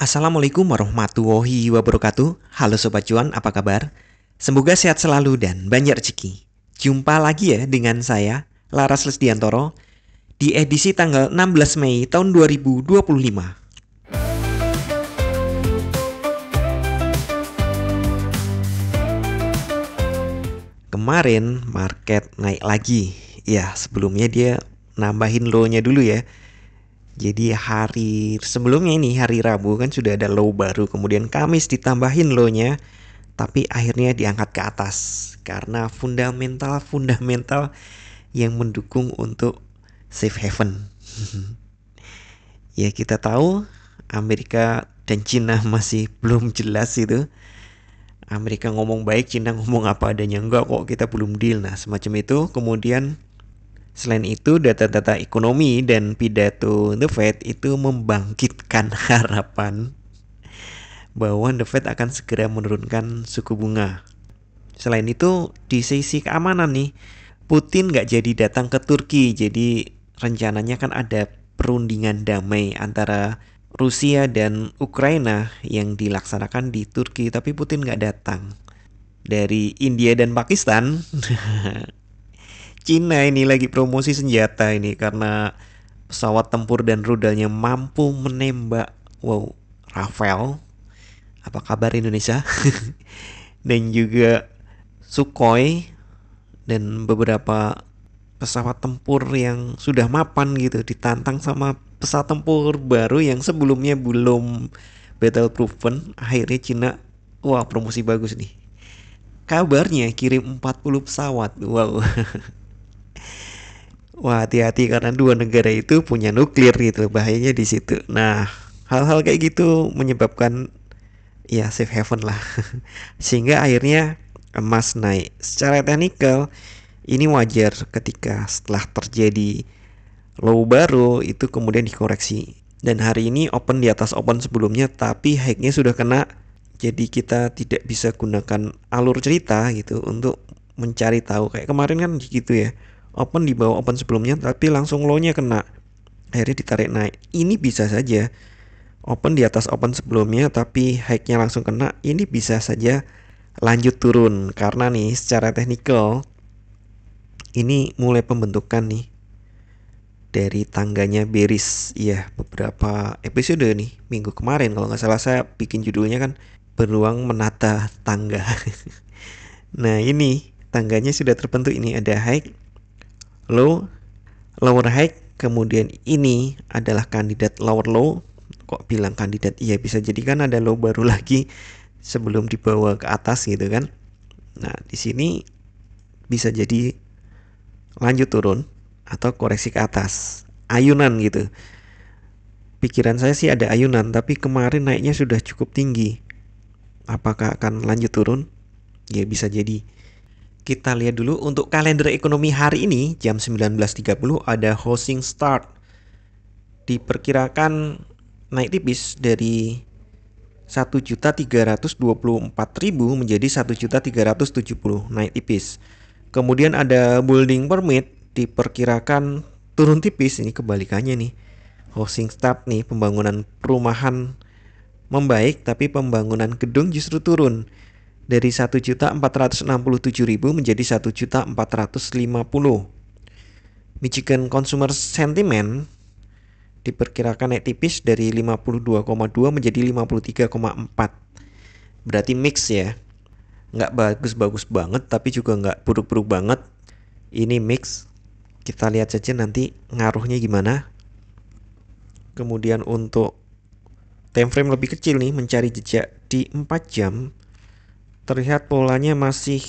Assalamualaikum warahmatullahi wabarakatuh. Halo Sobat Cuan, apa kabar? Semoga sehat selalu dan banyak rezeki. Jumpa lagi ya dengan saya, Laras Lesdiantoro, di edisi tanggal 16 Mei tahun 2025. Kemarin market naik lagi. Ya, sebelumnya dia nambahin low-nya dulu ya. Jadi hari sebelumnya ini hari Rabu kan sudah ada low baru, kemudian Kamis ditambahin low-nya, tapi akhirnya diangkat ke atas karena fundamental yang mendukung untuk safe haven. Ya kita tahu Amerika dan Cina masih belum jelas itu. Amerika ngomong baik, Cina ngomong apa adanya, enggak kok kita belum deal. Nah semacam itu. Kemudian selain itu data-data ekonomi dan pidato The Fed itu membangkitkan harapan bahwa The Fed akan segera menurunkan suku bunga. Selain itu di sisi keamanan nih, Putin nggak jadi datang ke Turki. Jadi rencananya kan ada perundingan damai antara Rusia dan Ukraina yang dilaksanakan di Turki, tapi Putin nggak datang. Dari India dan Pakistan, Cina ini lagi promosi senjata ini karena pesawat tempur dan rudalnya mampu menembak, wow, Rafael. Apa kabar Indonesia? Dan juga Sukhoi dan beberapa pesawat tempur yang sudah mapan gitu ditantang sama pesawat tempur baru yang sebelumnya belum battle proven. Akhirnya Cina, wah, promosi bagus nih. Kabarnya kirim 40 pesawat. Wow. Wah, hati-hati karena dua negara itu punya nuklir gitu. Bahayanya di situ. Nah, hal-hal kayak gitu menyebabkan ya safe haven lah. Sehingga akhirnya emas naik. Secara teknikal ini wajar ketika setelah terjadi low baru itu kemudian dikoreksi. Dan hari ini open di atas open sebelumnya, tapi high-nya sudah kena. Jadi kita tidak bisa gunakan alur cerita gitu untuk mencari tahu. Kayak kemarin kan gitu ya. Open di bawah open sebelumnya tapi langsung low-nya kena. Akhirnya ditarik naik. Ini bisa saja open di atas open sebelumnya tapi high-nya langsung kena. Ini bisa saja lanjut turun karena nih secara teknikal ini mulai pembentukan nih dari tangganya bearish. Ya beberapa episode nih minggu kemarin kalau nggak salah saya bikin judulnya kan beruang menata tangga. Nah ini tangganya sudah terbentuk, ini ada high, low, lower high, kemudian ini adalah kandidat lower low. Kok bilang kandidat? Iya bisa jadi kan ada low baru lagi sebelum dibawa ke atas gitu kan. Nah di sini bisa jadi lanjut turun atau koreksi ke atas, ayunan gitu. Pikiran saya sih ada ayunan, tapi kemarin naiknya sudah cukup tinggi. Apakah akan lanjut turun? Ya bisa jadi. Kita lihat dulu untuk kalender ekonomi hari ini jam 19.30 ada housing start. Diperkirakan naik tipis dari 1.324.000 menjadi 1.370, naik tipis. Kemudian ada building permit diperkirakan turun tipis, ini kebalikannya nih. Housing start nih, pembangunan perumahan membaik tapi pembangunan gedung justru turun dari 1.467.000 menjadi 1.450. Michigan Consumer Sentiment diperkirakan naik tipis dari 52,2 menjadi 53,4. Berarti mix ya. Nggak bagus-bagus banget tapi juga nggak buruk-buruk banget. Ini mix. Kita lihat saja nanti ngaruhnya gimana. Kemudian untuk time frame lebih kecil nih, mencari jejak di 4 jam. Terlihat polanya masih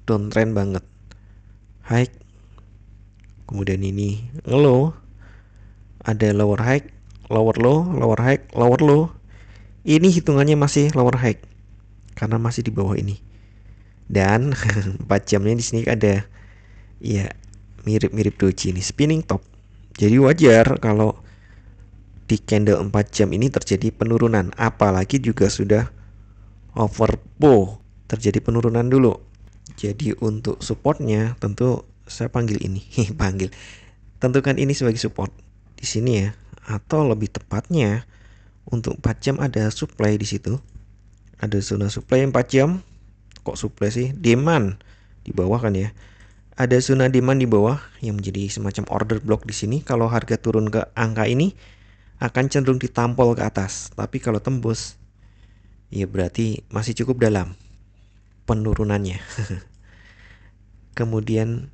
downtrend banget. High. Kemudian ini low. Ada lower high, lower low, lower high, lower low. Ini hitungannya masih lower high karena masih di bawah ini. Dan 4 jamnya di sini ada ya mirip-mirip doji nih, spinning top. Jadi wajar kalau di candle 4 jam ini terjadi penurunan, apalagi juga sudah overbought, terjadi penurunan dulu. Jadi untuk supportnya tentu saya panggil ini, tentukan ini sebagai support di sini ya, atau lebih tepatnya Untuk 4 jam ada supply di situ. Ada zona supply 4 jam. Kok supply sih? Demand di bawah kan ya. Ada zona demand di bawah yang menjadi semacam order block di sini. Kalau harga turun ke angka ini akan cenderung ditampol ke atas. Tapi kalau tembus, ya berarti masih cukup dalam penurunannya. Kemudian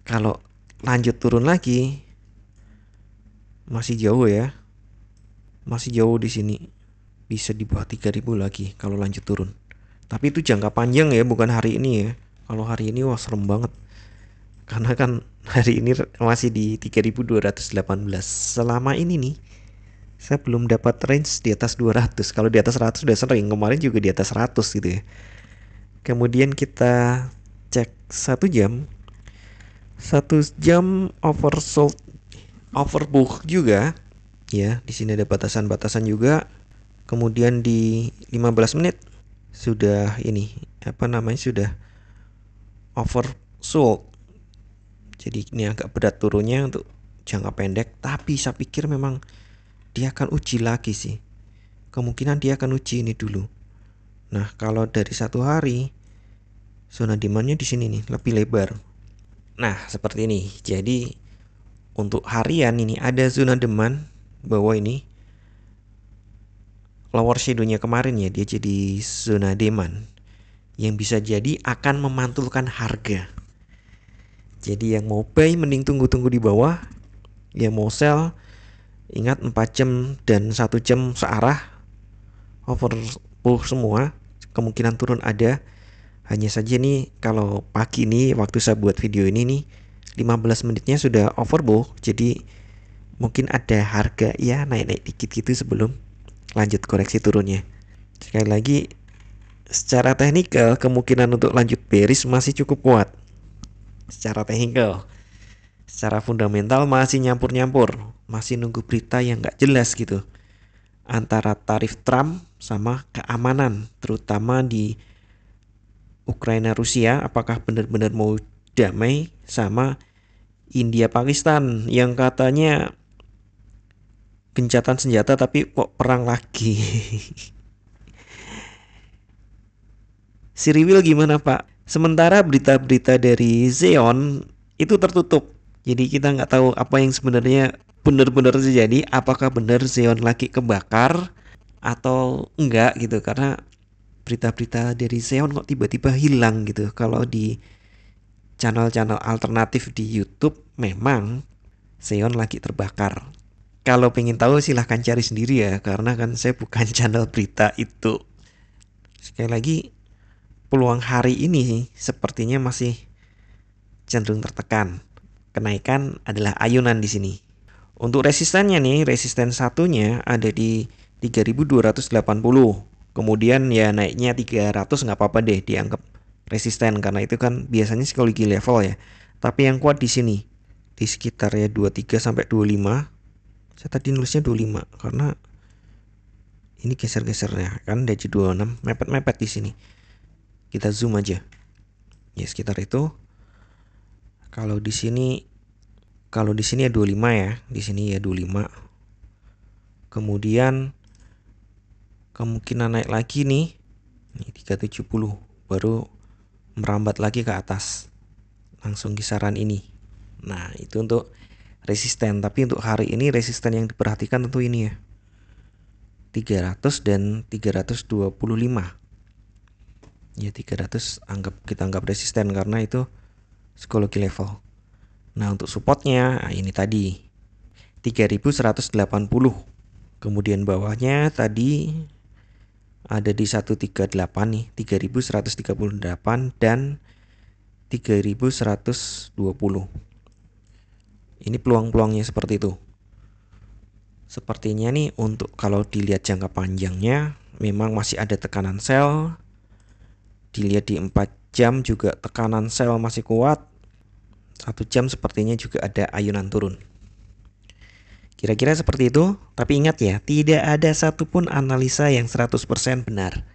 kalau lanjut turun lagi, masih jauh ya. Masih jauh di sini. Bisa di bawah 3000 lagi kalau lanjut turun. Tapi itu jangka panjang ya, bukan hari ini ya. Kalau hari ini wah serem banget. Karena kan hari ini masih di 3218. Selama ini nih saya belum dapat range di atas 200. Kalau di atas 100 sudah sering. Kemarin juga di atas 100 gitu ya. Kemudian kita cek 1 jam. 1 jam oversold, overbook juga. Ya, di sini ada batasan-batasan juga. Kemudian di 15 menit sudah ini sudah oversold. Jadi ini agak berat turunnya untuk jangka pendek, tapi saya pikir memang dia akan uji lagi sih. Kemungkinan dia akan uji ini dulu. Nah, kalau dari 1 hari zona demandnya di sini nih lebih lebar. Nah, seperti ini. Jadi untuk harian ini ada zona demand bawah ini. Lower shadow-nya kemarin ya, dia jadi zona demand yang bisa jadi akan memantulkan harga. Jadi yang mau buy mending tunggu-tunggu di bawah. Yang mau sell ingat 4 jam dan 1 jam searah. Overbought semua. Kemungkinan turun ada. Hanya saja nih kalau pagi ini waktu saya buat video ini nih 15 menitnya sudah overbought. Jadi mungkin ada harga ya naik-naik dikit gitu sebelum lanjut koreksi turunnya. Sekali lagi secara teknikal kemungkinan untuk lanjut bearish masih cukup kuat. Secara teknikal, secara fundamental masih nyampur-nyampur, masih nunggu berita yang gak jelas gitu antara tarif Trump sama keamanan, terutama di Ukraina Rusia. Apakah benar-benar mau damai sama India Pakistan yang katanya gencatan senjata tapi kok perang lagi. Si Riwil gimana Pak? Sementara berita-berita dari Xeon itu tertutup. Jadi kita nggak tahu apa yang sebenarnya benar-benar terjadi. Apakah benar Xeon lagi kebakar atau enggak gitu. Karena berita-berita dari Xeon kok tiba-tiba hilang gitu. Kalau di channel-channel alternatif di YouTube memang Xeon lagi terbakar. Kalau pengen tahu silahkan cari sendiri ya. Karena kan saya bukan channel berita itu. Sekali lagi peluang hari ini sepertinya masih cenderung tertekan. Kenaikan adalah ayunan di sini. Untuk resistennya nih, resisten satunya ada di 3280. Kemudian ya naiknya 300 nggak apa-apa deh dianggap resisten karena itu kan biasanya psikologi level ya. Tapi yang kuat di sini di sekitar ya 23 sampai 25. Saya tadi nulisnya 25 karena ini geser-gesernya kan dari 26 mepet-mepet di sini. Kita zoom aja. Ya sekitar itu. Kalau di sini ya 25 ya. Di sini ya 25. Kemudian kemungkinan naik lagi nih. Ini 370 baru merambat lagi ke atas. Langsung kisaran ini. Nah, itu untuk resisten, tapi untuk hari ini resisten yang diperhatikan tentu ini ya. 300 dan 325. Ya 300 kita anggap resisten karena itu psikologi level. Nah untuk supportnya ini tadi 3180. Kemudian bawahnya tadi ada di 138 nih, 3138 dan 3120. Ini peluang-peluangnya seperti itu. Sepertinya nih untuk kalau dilihat jangka panjangnya memang masih ada tekanan sell. Dilihat di 4 jam juga tekanan sell masih kuat. 1 jam sepertinya juga ada ayunan turun. Kira-kira seperti itu. Tapi ingat ya, tidak ada satupun analisa yang 100% benar.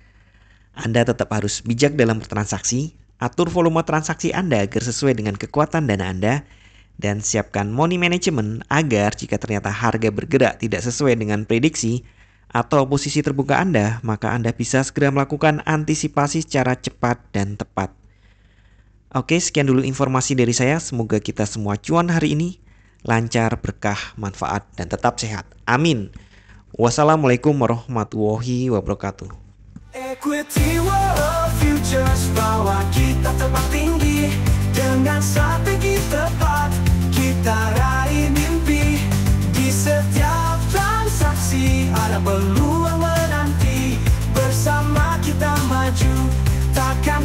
Anda tetap harus bijak dalam bertransaksi. Atur volume transaksi Anda agar sesuai dengan kekuatan dana Anda. Dan siapkan money management agar jika ternyata harga bergerak tidak sesuai dengan prediksi atau posisi terbuka Anda, maka Anda bisa segera melakukan antisipasi secara cepat dan tepat. Oke, sekian dulu informasi dari saya. Semoga kita semua cuan hari ini, lancar, berkah, manfaat, dan tetap sehat. Amin. Wassalamualaikum warahmatullahi wabarakatuh. Equity World Futures, bawa kita terbang tinggi. Dengan strategi tepat, kita raih mimpi. Di setiap transaksi ada peluang menanti. Bersama kita maju, takkan